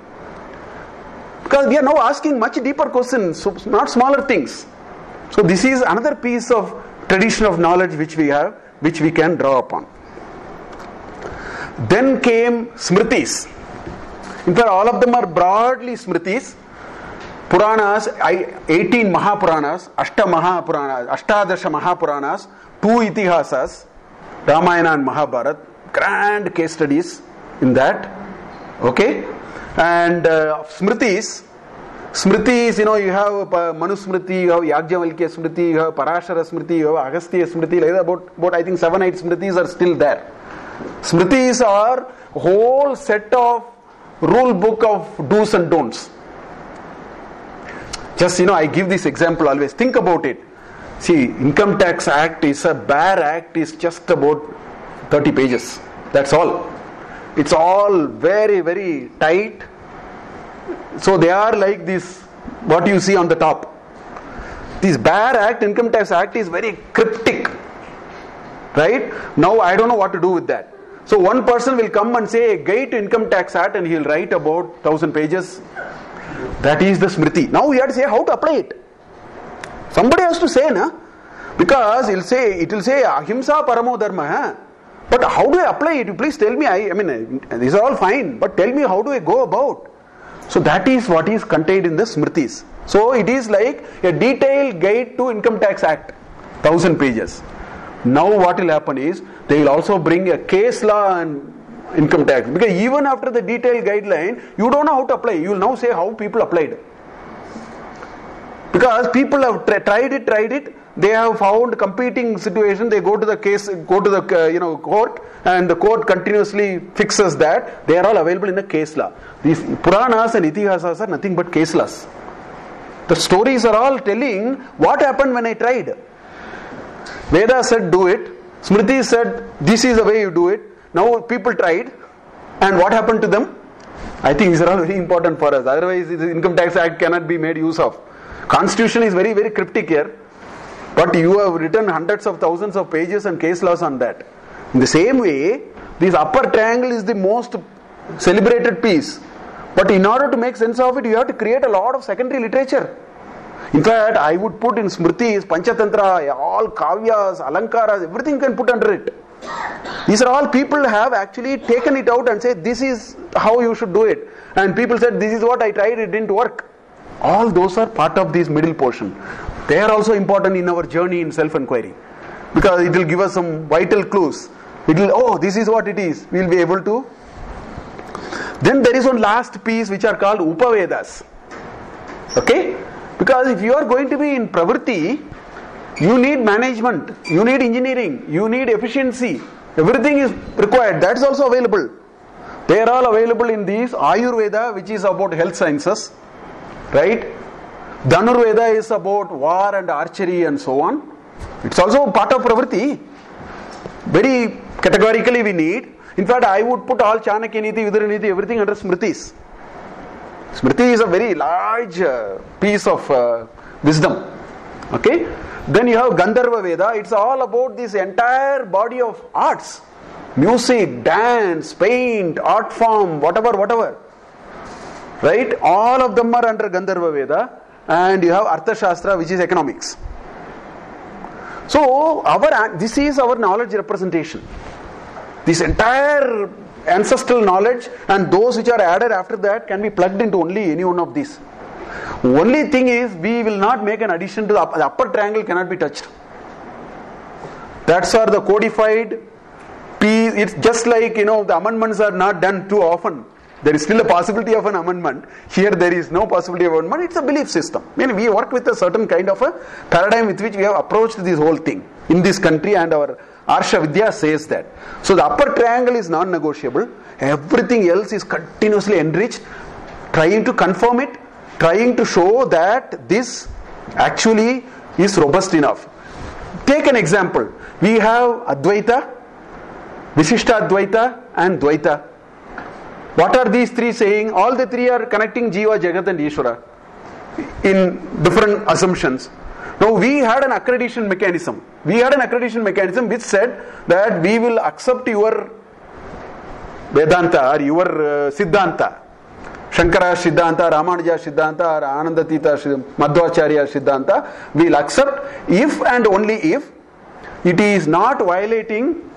Because we are now asking much deeper questions, so not smaller things. So this is another piece of tradition of knowledge which we have, which we can draw upon. Then came Smritis. In fact, all of them are broadly Smritis. Puranas, 18 Mahapuranas, Ashtadasha Mahapuranas, 2 Itihasas, Ramayana and Mahabharata, grand case studies in that. Okay? And Smritis, you have Manu Smriti, you have Yajnavalkya Smriti, you have Parashara Smriti, you have Agastya Smriti, like that, about I think 7-8 Smritis are still there. Smritis are a whole set of rule book of do's and don'ts. Just, I give this example always. Think about it. See, Income Tax Act is a bare act, is just about 30 pages. That's all. It's all very, very tight. So they are like this, what you see on the top. This bare act, Income Tax Act, is very cryptic. Right? Now I don't know what to do with that. So one person will come and say, a guide to Income Tax Act, and he'll write about 1000 pages. That is the Smriti. Now we have to say how to apply it. Somebody has to say, na? Because it will say Ahimsa Paramo Dharma. Huh? But how do I apply it? Please tell me. I mean, these are all fine, but tell me how do I go about? So that is what is contained in the Smritis. So it is like a detailed guide to Income Tax Act, 1000 pages. Now what will happen is, they will also bring a case law and income tax. Because even after the detailed guideline, you don't know how to apply. You will now say how people applied. Because people have tried it, they have found competing situation, they go to the case, court, and the court continuously fixes that. They are all available in the case law. These Puranas and Itihasas are nothing but case laws. The stories are all telling what happened when I tried. Veda said do it. Smriti said this is the way you do it. Now people tried, and what happened to them? I think these are all very important for us. Otherwise, the Income Tax Act cannot be made use of. Constitution is very, very cryptic here, but you have written hundreds of thousands of pages and case laws on that. In the same way, this upper triangle is the most celebrated piece, but in order to make sense of it, you have to create a lot of secondary literature. In fact, I would put in Smritis, Panchatantra, all Kavyas, Alankaras, everything you can put under it. These are all people have actually taken it out and said this is how you should do it. And people said this is what I tried, it didn't work. All those are part of this middle portion. They are also important in our journey in self-inquiry. Because it will give us some vital clues. It will, this is what it is. We will be able to. Then there is one last piece which are called Upavedas. Okay? Because if you are going to be in Pravritti, you need management, you need engineering, you need efficiency. Everything is required. That is also available. They are all available in these. Ayurveda, which is about health sciences. Right? Dhanurveda is about war and archery and so on. It's also part of Pravritti. Very categorically we need. In fact, I would put all Chanakya Niti, Viduraniti, everything under Smritis. Smriti is a very large piece of wisdom. Okay? Then you have Gandharva Veda. It's all about this entire body of arts. Music, dance, paint, art form, whatever. Right? All of them are under Gandharva Veda. And you have Arthashastra, which is economics. So, this is our knowledge representation. This entire ancestral knowledge and those which are added after that can be plugged into only any one of these. Only thing is, we will not make an addition to the upper triangle, cannot be touched. That's the codified piece. It's just like, the amendments are not done too often. There is still a possibility of an amendment. Here there is no possibility of amendment. It's a belief system. I mean, we work with a certain kind of a paradigm with which we have approached this whole thing in this country, and our Arsha Vidya says that. So the upper triangle is non-negotiable. Everything else is continuously enriched, trying to confirm it, trying to show that this actually is robust enough. Take an example. We have Advaita, Visishta Advaita and Dvaita. What are these three saying? All the three are connecting Jiva, Jagat and Ishvara in different assumptions. Now we had an accreditation mechanism. Which said that we will accept your Vedanta or your Siddhanta. Shankara Siddhanta, Ramanuja Siddhanta, or Anandatita Madhvacharya Siddhanta, we will accept if and only if it is not violating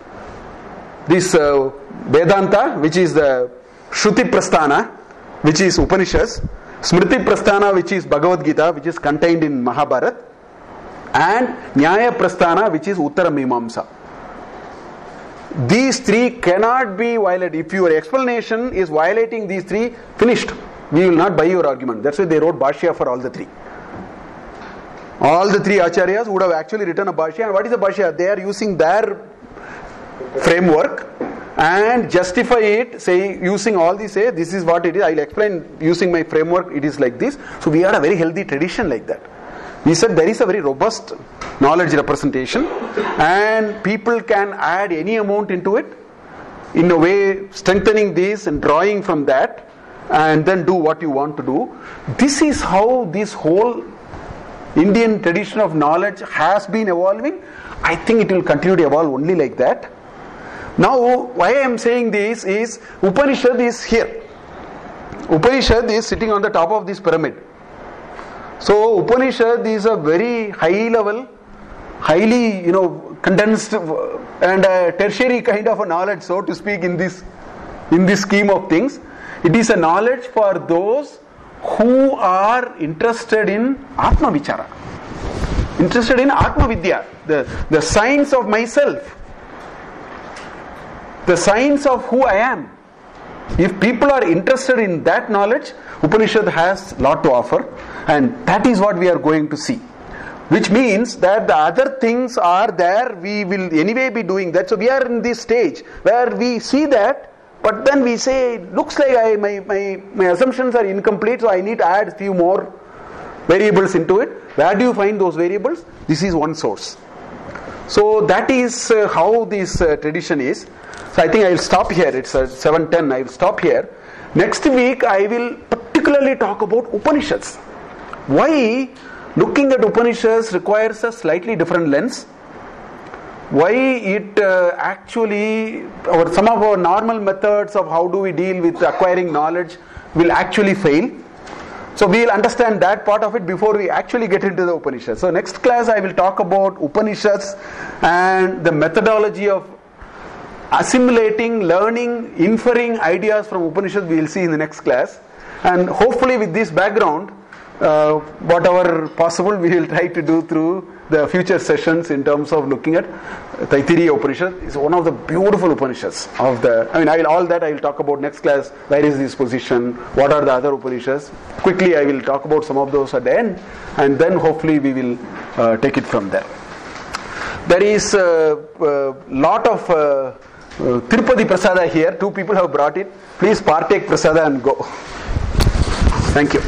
this Vedanta, which is the Shruti Prasthana, which is Upanishads, Smriti Prasthana, which is Bhagavad Gita, which is contained in Mahabharata, and Nyaya Prasthana, which is Uttara Mimamsa. These three cannot be violated. If your explanation is violating these three, finished. We will not buy your argument. That's why they wrote Bhashya for all the three. All the three Acharyas would have actually written a Bhashya. And what is a Bhashya? They are using their framework and justify it, say, using all these, say, this is what it is. I will explain using my framework, it is like this. So we are a very healthy tradition like that. We said there is a very robust knowledge representation and people can add any amount into it, in a way strengthening this and drawing from that and then do what you want to do. This is how this whole Indian tradition of knowledge has been evolving. I think it will continue to evolve only like that. Now why I am saying this is Upanishad is here. Upanishad is sitting on the top of this pyramid. So Upanishad is a very high level, highly condensed and tertiary kind of a knowledge, so to speak, in this scheme of things. It is a knowledge for those who are interested in Atma Vichara, interested in Atma Vidya, the science of myself, the science of who I am. If people are interested in that knowledge, Upanishad has a lot to offer, and that is what we are going to see. Which means that the other things are there, we will anyway be doing that. So we are in this stage where we see that, but then we say, looks like my assumptions are incomplete, so I need to add a few more variables into it. Where do you find those variables? This is one source. So that is how this tradition is. So I think I will stop here. It's 7:10. I will stop here. Next week I will particularly talk about Upanishads. Why looking at Upanishads requires a slightly different lens. Why it actually, some of our normal methods of how do we deal with acquiring knowledge will actually fail. So we will understand that part of it before we actually get into the Upanishads. So next class I will talk about Upanishads and the methodology of assimilating, learning, inferring ideas from Upanishads. We will see in the next class. And hopefully with this background, whatever possible we will try to do through the future sessions in terms of looking at Taittiriya Upanishad. It's one of the beautiful Upanishads of the, all that I will talk about next class. Where is this position? What are the other Upanishads? Quickly I will talk about some of those at the end, and then hopefully we will take it from there. There is a lot of Tirupati Prasada here. 2 people have brought it. Please partake Prasada and go. Thank you.